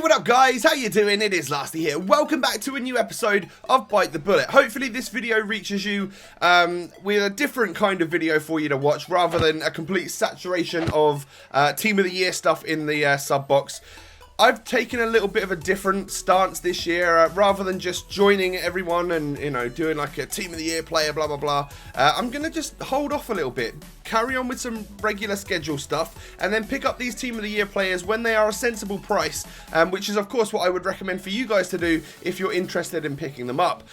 What up guys, how you doing? It is Lasty here. Welcome back to a new episode of Bite the Bullet. Hopefully this video reaches you with a different kind of video for you to watch rather than a complete saturation of Team of the Year stuff in the sub box. I've taken a little bit of a different stance this year, rather than just joining everyone and, you know, doing like a Team of the Year player, blah, blah, blah. I'm going to just hold off a little bit, carry on with some regular schedule stuff, and then pick up these Team of the Year players when they are a sensible price, which is, of course, what I would recommend for you guys to do if you're interested in picking them up.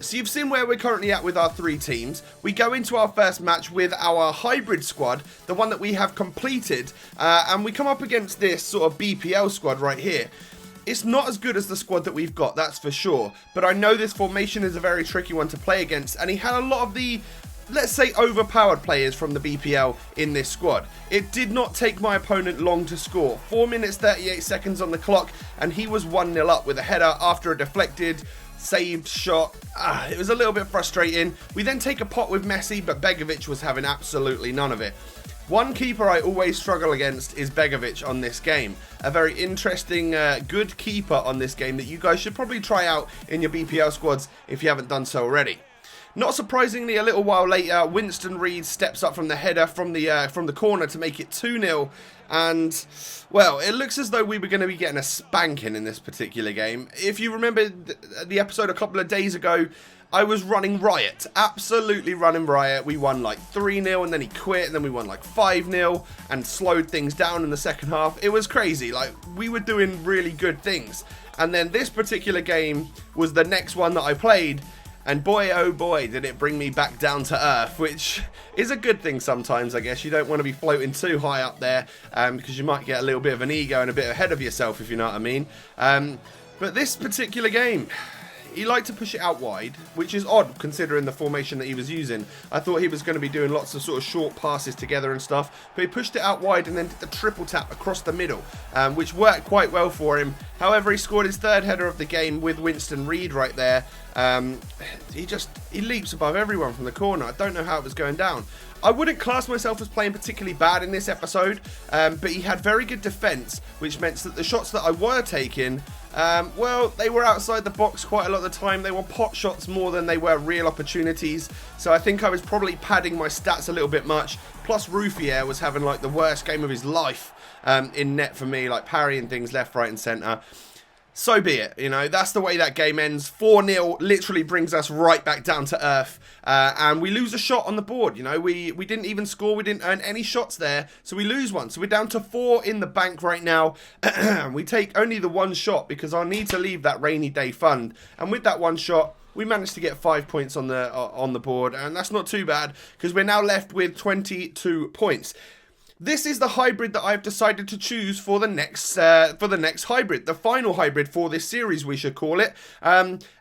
So you've seen where we're currently at with our three teams. We go into our first match with our hybrid squad, the one that we have completed, and we come up against this sort of BPL squad right here. It's not as good as the squad that we've got, that's for sure, but I know this formation is a very tricky one to play against, and he had a lot of the, let's say, overpowered players from the BPL in this squad. It did not take my opponent long to score. 4 minutes 38 seconds on the clock, and he was 1-0 up with a header after a deflected saved shot. It was a little bit frustrating. We then take a pot with Messi, but Begovic was having absolutely none of it. One keeper I always struggle against is Begovic on this game. A very interesting, good keeper on this game that you guys should probably try out in your BPL squads if you haven't done so already. Not surprisingly, a little while later, Winston Reid steps up from the header from the corner to make it 2-0. And, well, it looks as though we were going to be getting a spanking in this particular game. If you remember the episode a couple of days ago, I was running riot, absolutely running riot. We won like 3-0 and then he quit, and then we won like 5-0 and slowed things down in the second half. It was crazy. Like, we were doing really good things. And then this particular game was the next one that I played, and boy oh boy did it bring me back down to earth, which is a good thing sometimes, I guess. You don't want to be floating too high up there because you might get a little bit of an ego and a bit ahead of yourself, if you know what I mean. But this particular game, he liked to push it out wide, which is odd considering the formation that he was using. I thought he was going to be doing lots of sort of short passes together and stuff, but he pushed it out wide and then did the triple tap across the middle, which worked quite well for him. However, he scored his third header of the game with Winston Reid right there. He leaps above everyone from the corner. I don't know how it was going down. I wouldn't class myself as playing particularly bad in this episode, but he had very good defence, which meant that the shots that I were taking, well, they were outside the box quite a lot of the time. They were pot shots more than they were real opportunities. So I think I was probably padding my stats a little bit much. Plus, Ruffier was having like the worst game of his life in net for me, like parrying things left, right and centre. So be it, you know, that's the way that game ends. 4-0 literally brings us right back down to earth, and we lose a shot on the board. You know, we didn't even score, we didn't earn any shots there, so we lose one. So we're down to 4 in the bank right now. We take only the one shot because I need to leave that rainy day fund, and with that one shot, we managed to get 5 points on the board, and that's not too bad because we're now left with 22 points. This is the hybrid that I've decided to choose for the next hybrid, the final hybrid for this series, we should call it.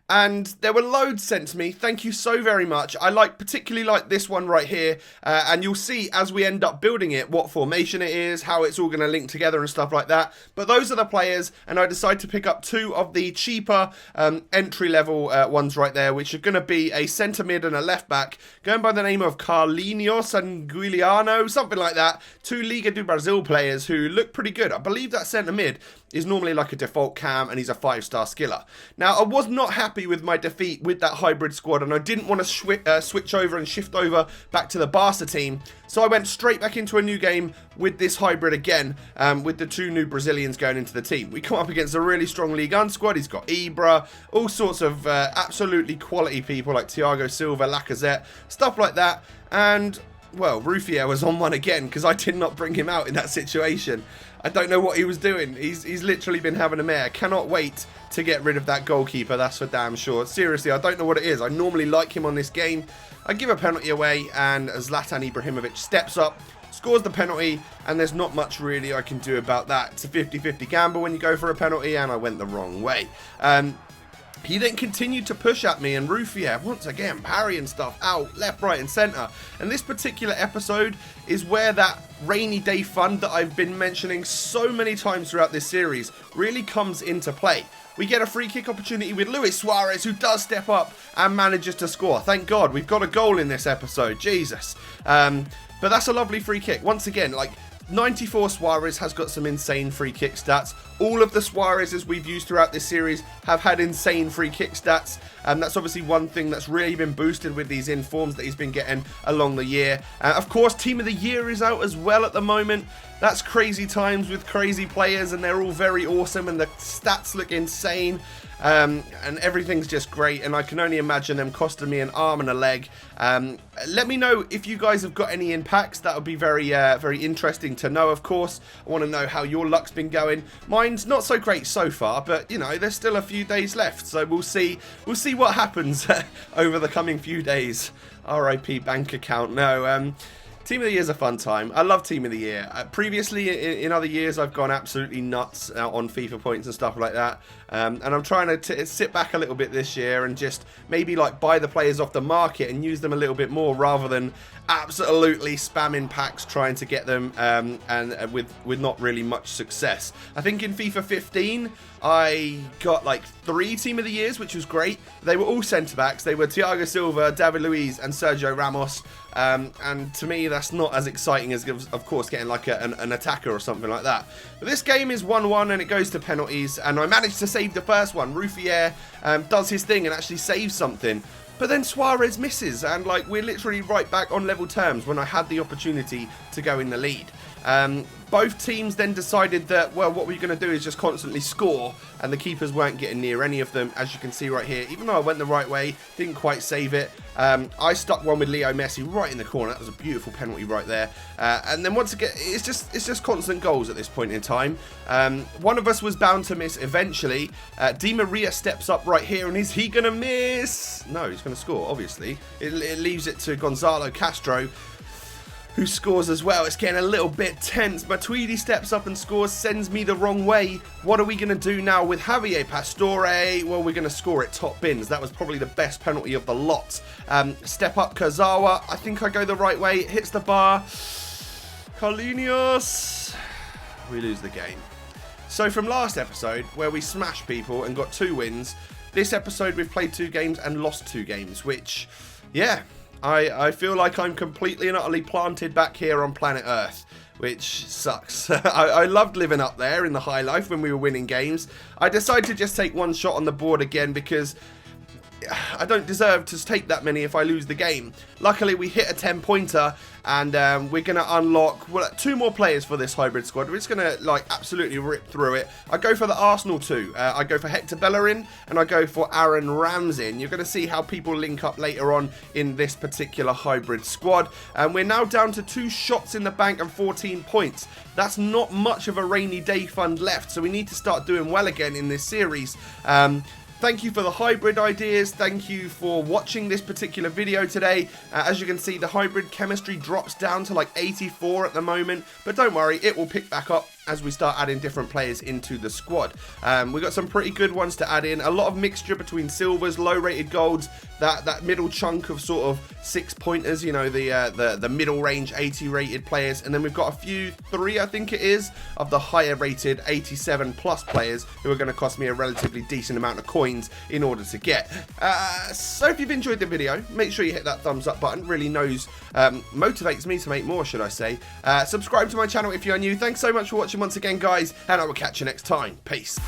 And there were loads sent to me. Thank you so very much. I particularly like this one right here. And you'll see as we end up building it, what formation it is, how it's all going to link together and stuff like that. But those are the players. And I decided to pick up 2 of the cheaper entry-level ones right there, which are going to be a centre mid and a left back, going by the name of Carlinhos and Guiliano, something like that. 2 Liga do Brazil players who look pretty good. I believe that centre mid is normally like a default cam, and he's a 5-star skiller. Now, I was not happy with my defeat with that hybrid squad, and I didn't want to switch over and shift over back to the Barca team, so I went straight back into a new game with this hybrid again, with the 2 new Brazilians going into the team. We come up against a really strong Ligue 1 squad. He's got Ibra, all sorts of absolutely quality people like Thiago Silva, Lacazette, stuff like that, and well, Ruffier was on one again because I did not bring him out in that situation. I don't know what he was doing. He's literally been having a mare. Cannot wait to get rid of that goalkeeper, that's for damn sure. Seriously, I don't know what it is. I normally like him on this game. I give a penalty away, and Zlatan Ibrahimovic steps up, scores the penalty, and there's not much really I can do about that. It's a 50-50 gamble when you go for a penalty, and I went the wrong way. He then continued to push at me, and Ruffier, once again, parrying stuff out, left, right, and centre. And this particular episode is where that rainy day fund that I've been mentioning so many times throughout this series really comes into play. We get a free kick opportunity with Luis Suarez, who does step up and manages to score. Thank God, we've got a goal in this episode, Jesus. But that's a lovely free kick. Once again, like, 94 Suarez has got some insane free kick stats. All of the Suarezes we've used throughout this series have had insane free kick stats. And that's obviously one thing that's really been boosted with these informs that he's been getting along the year. Of course, Team of the Year is out as well at the moment. That's crazy times with crazy players, and they're all very awesome, and the stats look insane. And everything's just great, and I can only imagine them costing me an arm and a leg. Let me know if you guys have got any impacts. That would be very interesting to know, of course. I want to know how your luck's been going. Mine's not so great so far, but you know, there's still a few days left, so we'll see what happens over the coming few days. RIP bank account. No, Team of the Year is a fun time. I love Team of the Year. Previously, in other years, I've gone absolutely nuts on FIFA points and stuff like that. And I'm trying to sit back a little bit this year and just maybe like buy the players off the market and use them a little bit more rather than absolutely spamming packs trying to get them and with not really much success. I think in FIFA 15, I got like 3 Team of the Years, which was great. They were all centre-backs. They were Thiago Silva, David Luiz and Sergio Ramos. And to me, that's not as exciting as, of course, getting like an attacker or something like that. But this game is 1-1 and it goes to penalties. And I managed to save the first one. Ruffier does his thing and actually saves something. But then Suarez misses, and like we're literally right back on level terms when I had the opportunity to go in the lead. Both teams then decided that, well, what we're going to do is just constantly score, and the keepers weren't getting near any of them, as you can see right here. Even though I went the right way, didn't quite save it. I stuck one with Leo Messi right in the corner. That was a beautiful penalty right there. And then once again, it's just constant goals at this point in time. One of us was bound to miss eventually. Di Maria steps up right here, and is he going to miss? No, he's going to score, obviously. It leaves it to Gonzalo Castro, who scores as well. It's getting a little bit tense. Matuidi steps up and scores, sends me the wrong way. What are we going to do now with Javier Pastore? Well, we're going to score it top bins. That was probably the best penalty of the lot. Step up Kurzawa. I think I go the right way. It hits the bar. Carlinhos. We lose the game. So from last episode, where we smashed people and got 2 wins, this episode we've played 2 games and lost 2 games, which, yeah, I feel like I'm completely and utterly planted back here on planet Earth, which sucks. I loved living up there in the high life when we were winning games. I decided to just take 1 shot on the board again because I don't deserve to take that many if I lose the game. Luckily, we hit a 10-pointer, and we're going to unlock 2 more players for this hybrid squad. We're just going to like absolutely rip through it. I go for the Arsenal 2. I go for Hector Bellerin, and I go for Aaron Ramsey. And you're going to see how people link up later on in this particular hybrid squad. And we're now down to 2 shots in the bank and 14 points. That's not much of a rainy day fund left, so we need to start doing well again in this series. Thank you for the hybrid ideas. Thank you for watching this particular video today. As you can see, the hybrid chemistry drops down to like 84 at the moment, but don't worry, it will pick back up as we start adding different players into the squad. We've got some pretty good ones to add in. A lot of mixture between silvers, low-rated golds, that middle chunk of sort of 6-pointers, you know, the middle range 80-rated players. And then we've got a few, 3 I think it is, of the higher-rated 87-plus players who are going to cost me a relatively decent amount of coins in order to get. So if you've enjoyed the video, make sure you hit that thumbs up button. Really motivates me to make more, should I say. Subscribe to my channel if you're new. Thanks so much for watching once again, guys, and I will catch you next time. Peace.